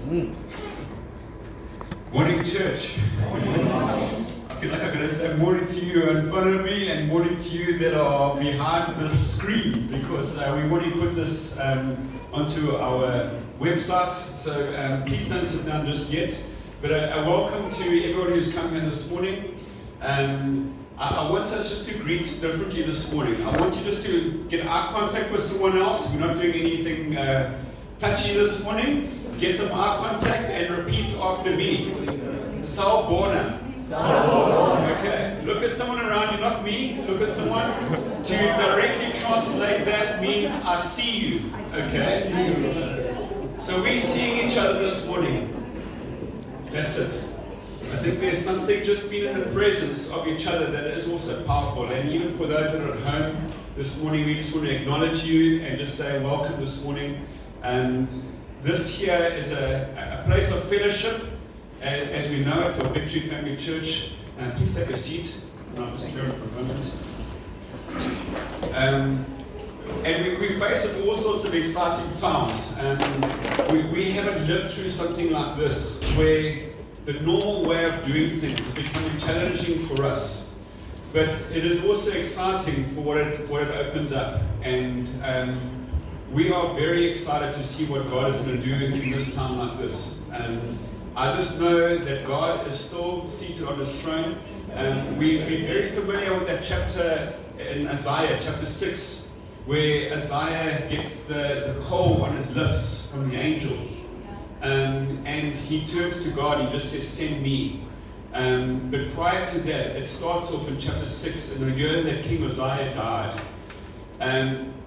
Morning, church. I feel like I'm going to say morning to you in front of me and morning to you that are behind the screen, because we want to put this onto our website. So please don't sit down just yet. But a welcome to everybody who's come here this morning. I want us just to greet differently this morning. I want you just to get eye contact with someone else. We're not doing anything touchy this morning. Get some eye contact and repeat after me. Sawubona. Okay. Look at someone around you, not me. Look at someone. To directly translate that means I see you. Okay. So we're seeing each other this morning. That's it. I think there's something just being in the presence of each other that is also powerful. And even for those that are at home this morning, we just want to acknowledge you and just say welcome this morning. This here is a place of fellowship, as we know it, our Victory Family Church. Please take a seat. I'll just clear it for a moment. And we face with all sorts of exciting times. We haven't lived through something like this, where the normal way of doing things is becoming challenging for us. But it is also exciting for what it opens up. And we are very excited to see what God is going to do in this time like this. I just know that God is still seated on His throne. We're very familiar with that chapter in Isaiah, chapter 6, where Isaiah gets the coal on his lips from the angel. And he turns to God, he just says, send me. But prior to that, it starts off in chapter 6, in the year that King Uzziah died.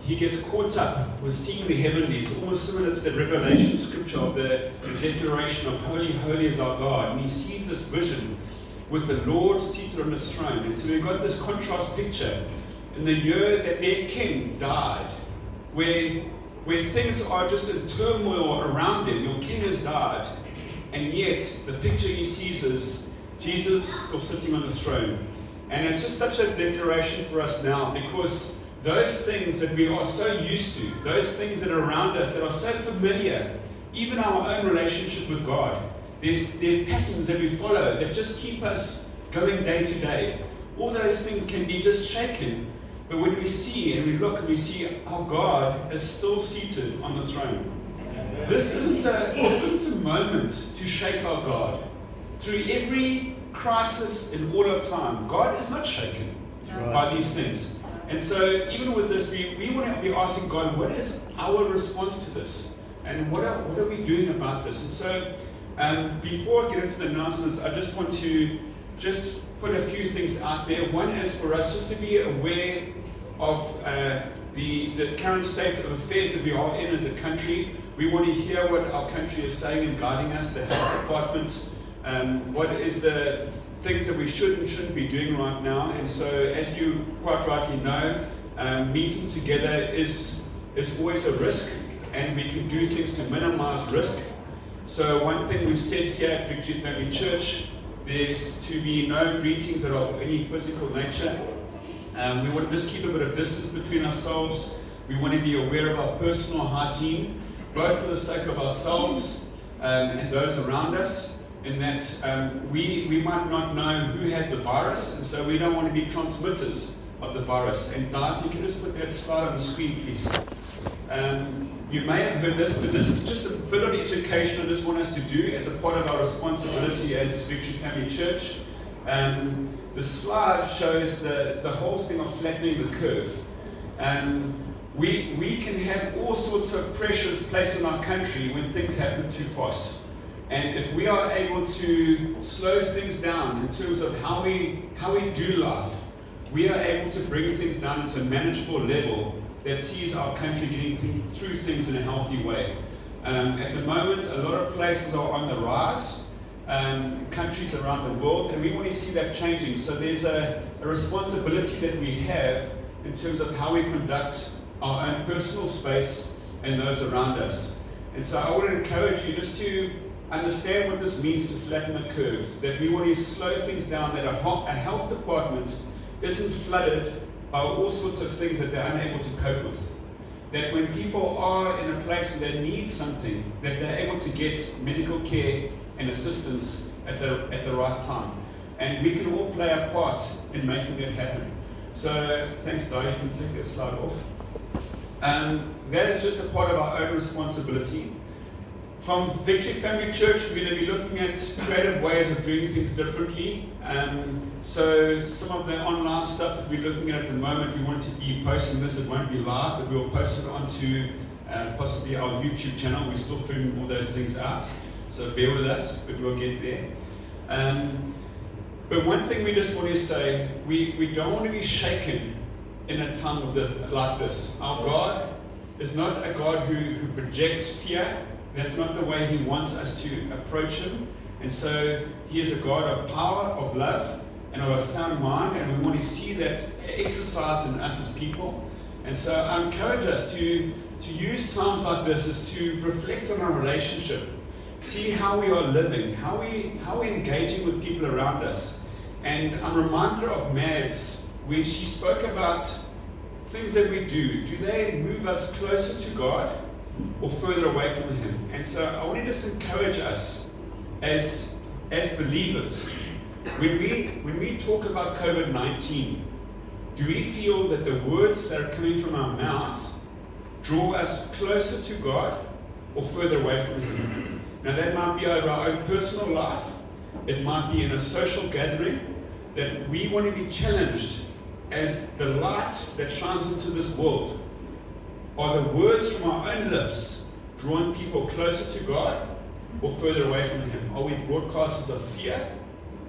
He gets caught up with seeing the heavenlies, almost similar to the Revelation scripture of the declaration of holy, holy is our God. And he sees this vision with the Lord seated on His throne. And so we've got this contrast picture in the year that their king died, where things are just in turmoil around them. Your king has died. And yet, the picture he sees is Jesus still sitting on the throne. And it's just such a declaration for us now, because those things that we are so used to, those things that are around us that are so familiar, even our own relationship with God, there's patterns that we follow that just keep us going day to day. All those things can be just shaken. But when we see and we look and we see our God is still seated on the throne, this isn't a moment to shake our God. Through every crisis in all of time, God is not shaken by these things. And so even with this, we want to be asking God, what is our response to this? And what are we doing about this? And so before I get into the announcements, I just want to just put a few things out there. One is for us just to be aware of the current state of affairs that we are in as a country. We want to hear what our country is saying and guiding us, the health departments, what is the things that we should and shouldn't be doing right now. And so, as you quite rightly know, meeting together is always a risk, and we can do things to minimize risk. So one thing we've said here at Victory Family Church, there's to be no greetings that are of any physical nature. We want to just keep a bit of distance between ourselves. We want to be aware of our personal hygiene, both for the sake of ourselves and those around us, in that we might not know who has the virus, and so we don't want to be transmitters of the virus. And Di, if you can just put that slide on the screen, please. You may have heard this, but this is just a bit of education I just want us to do as a part of our responsibility as Victory Family Church. The slide shows the whole thing of flattening the curve. We can have all sorts of pressures placed on our country when things happen too fast. And if we are able to slow things down in terms of how we do life, we are able to bring things down into a manageable level that sees our country getting through things in a healthy way. At the moment, a lot of places are on the rise, countries around the world, and we want to see that changing. So there's a responsibility that we have in terms of how we conduct our own personal space and those around us. And so I want to encourage you just to understand what this means to flatten the curve, that we want to slow things down, that a health department isn't flooded by all sorts of things that they're unable to cope with. that when people are in a place where they need something, that they're able to get medical care and assistance at the right time. And we can all play our part in making that happen. So, thanks, Di, you can take that slide off. That is just a part of our own responsibility. From Victory Family Church, we're going to be looking at creative ways of doing things differently. So some of the online stuff that we're looking at the moment, we want to be posting this. It won't be live, but we'll post it onto possibly our YouTube channel. We're still figuring all those things out, so bear with us, but we'll get there. But one thing we just want to say, we don't want to be shaken in a time like this. Our God is not a God who projects fear. That's not the way He wants us to approach Him. And so He is a God of power, of love, and of a sound mind, and we want to see that exercise in us as people. And so I encourage us to use times like this as to reflect on our relationship, see how we are living, how we're engaging with people around us. And I'm reminded of Mads when she spoke about things that we do. Do they move us closer to God or further away from Him? And so I want to just encourage us as believers, when we talk about COVID-19, do we feel that the words that are coming from our mouth draw us closer to God or further away from Him? Now that might be over our own personal life, it might be in a social gathering, that we want to be challenged as the light that shines into this world. Are the words from our own lips drawing people closer to God or further away from Him? Are we broadcasters of fear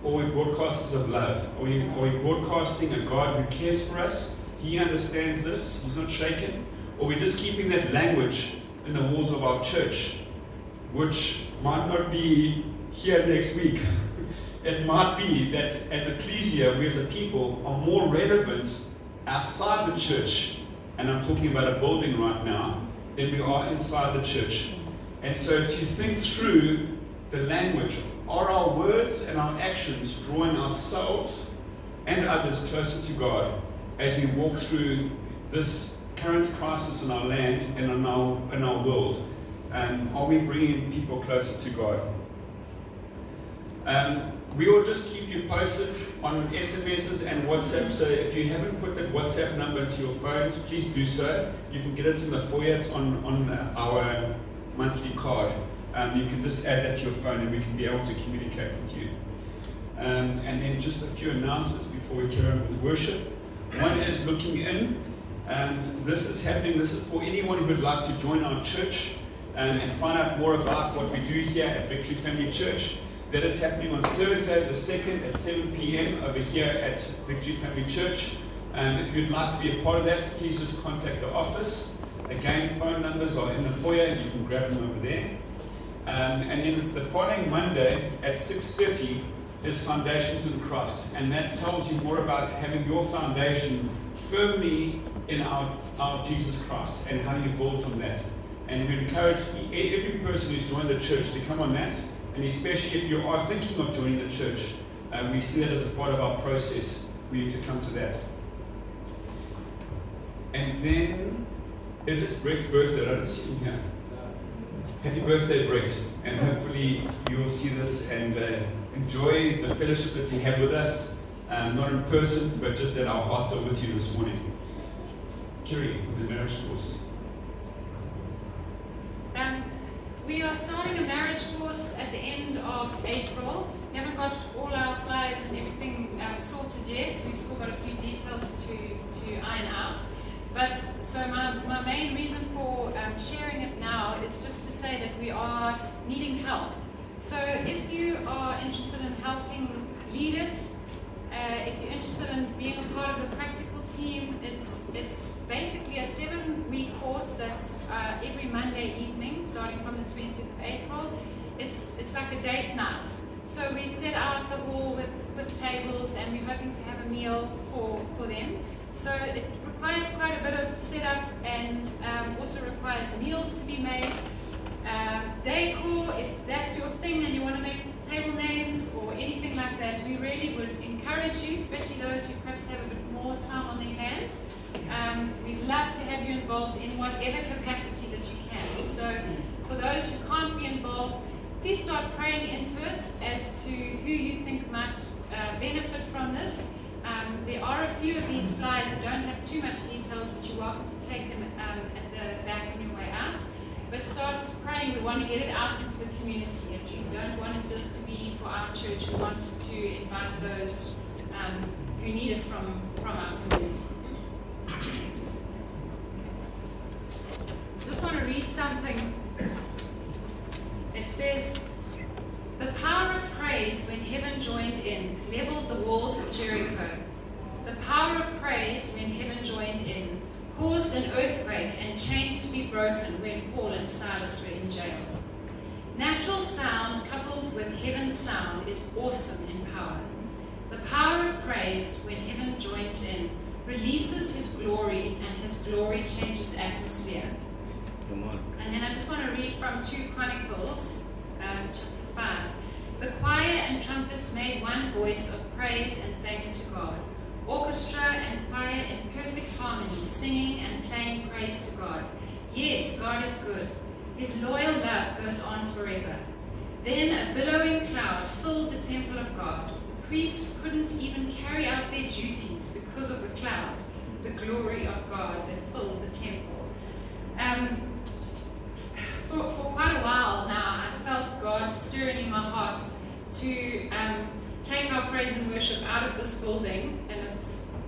or are we broadcasters of love? Are we broadcasting a God who cares for us? He understands this, He's not shaken. Or are we just keeping that language in the walls of our church, which might not be here next week? It might be that as ecclesia, we as a people are more relevant outside the church, and I'm talking about a building right now, than we are inside the church. And so to think through the language, are our words and our actions drawing ourselves and others closer to God as we walk through this current crisis in our land and in our world? Are we bringing people closer to God? We will just keep you posted on SMSs and WhatsApp, so if you haven't put that WhatsApp number into your phones, please do so. You can get it in the foyer, it's on our monthly card. You can just add that to your phone and we can be able to communicate with you. And then just a few announcements before we carry on with worship. One is looking in. This is happening, this is for anyone who would like to join our church and find out more about what we do here at Victory Family Church. That is happening on Thursday the 2nd at 7 p.m. over here at Victory Family Church. If you'd like to be a part of that, please just contact the office. Again, phone numbers are in the foyer, you can grab them over there. And then the following Monday at 6:30 is Foundations in Christ. And that tells you more about having your foundation firmly in our Jesus Christ and how you build from that. And we encourage every person who's joined the church to come on that. And especially if you are thinking of joining the church, we see that as a part of our process for you to come to that. And then it is Brett's birthday. I don't see him here. Happy birthday, Brett. And hopefully you will see this and enjoy the fellowship that you have with us. Not in person, but just that our hearts are with you this morning. Kiri, the marriage course. We are starting a marriage course at the end of April. We haven't got all our flyers and everything sorted yet, so we've still got a few details to iron out. But so my main reason for sharing it now is just to say that we are needing help. So if you are interested in helping lead it, if you're interested in being a part of the practical team, it's basically a 7-week course that's every Monday evening, starting from the 20th of April. It's like a date night. So we set out the hall with tables, and we're hoping to have a meal for them. So it requires quite a bit of setup, and also requires meals to be made. Decor, if that's your thing and you want to make table names or anything like that, we really would encourage encourage you, especially those who perhaps have a bit more time on their hands. We'd love to have you involved in whatever capacity that you can. So for those who can't be involved, please start praying into it as to who you think might benefit from this. There are a few of these flyers that don't have too much details, but you're welcome to take them at the back on your way out. But start praying. We want to get it out into the community. And we don't want it just to be for our church. We want to invite those who need it from our community. I just want to read something. It says, "The power of praise when heaven joined in leveled the walls of Jericho. The power of praise when heaven joined in caused an earthquake and chains to be broken when Paul and Silas were in jail." Natural sound coupled with heaven's sound is awesome in power. The power of praise when heaven joins in releases his glory, and his glory changes atmosphere. Come on. And then I just want to read from 2 Chronicles, chapter 5. "The choir and trumpets made one voice of praise and thanks to God. Orchestra and choir in perfect harmony, singing and playing praise to God. Yes, God is good. His loyal love goes on forever. Then a billowing cloud filled the temple of God. The priests couldn't even carry out their duties because of the cloud, the glory of God that filled the temple." For quite a while now, I felt God stirring in my heart to take our praise and worship out of this building, and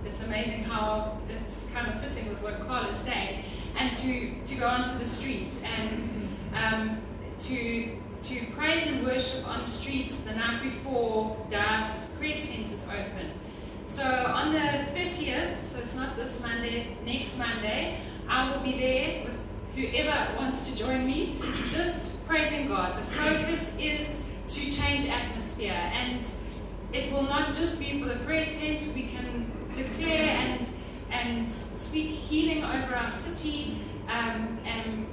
it's amazing how it's kind of fitting with what Carl is saying, and to go onto the streets and to praise and worship on the streets the night before Dar's prayer tent is open. So on the 30th, so it's not this Monday, next Monday, I will be there with whoever wants to join me, just praising God. The focus is to change atmosphere, and it will not just be for the prayer tent. We can declare and speak healing over our city, and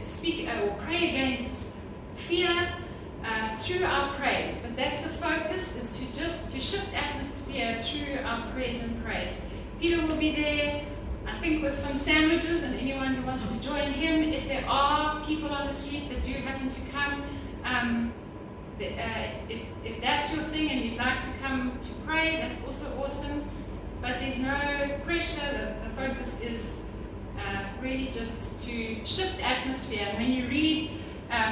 speak or pray against fear through our praise. But that's the focus, is to shift atmosphere through our prayers and praise. Peter will be there, I think, with some sandwiches, and anyone who wants to join him. If there are people on the street that do happen to come, if that's your thing and you'd like to come to pray, that's also awesome. But there's no pressure. The focus is really just to shift atmosphere. And when you read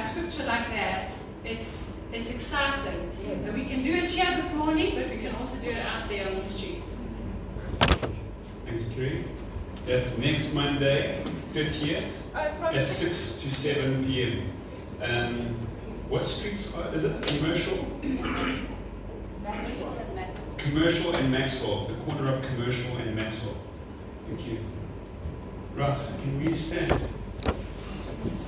scripture like that, it's exciting. And we can do it here this morning, but we can also do it out there on the streets. Thanks, Kerry. That's next Monday, 30th, at 6 to 7 p.m. What streets is it? Commercial and Maxwell. The corner of Commercial and Maxwell. Thank you. Russ, can we stand?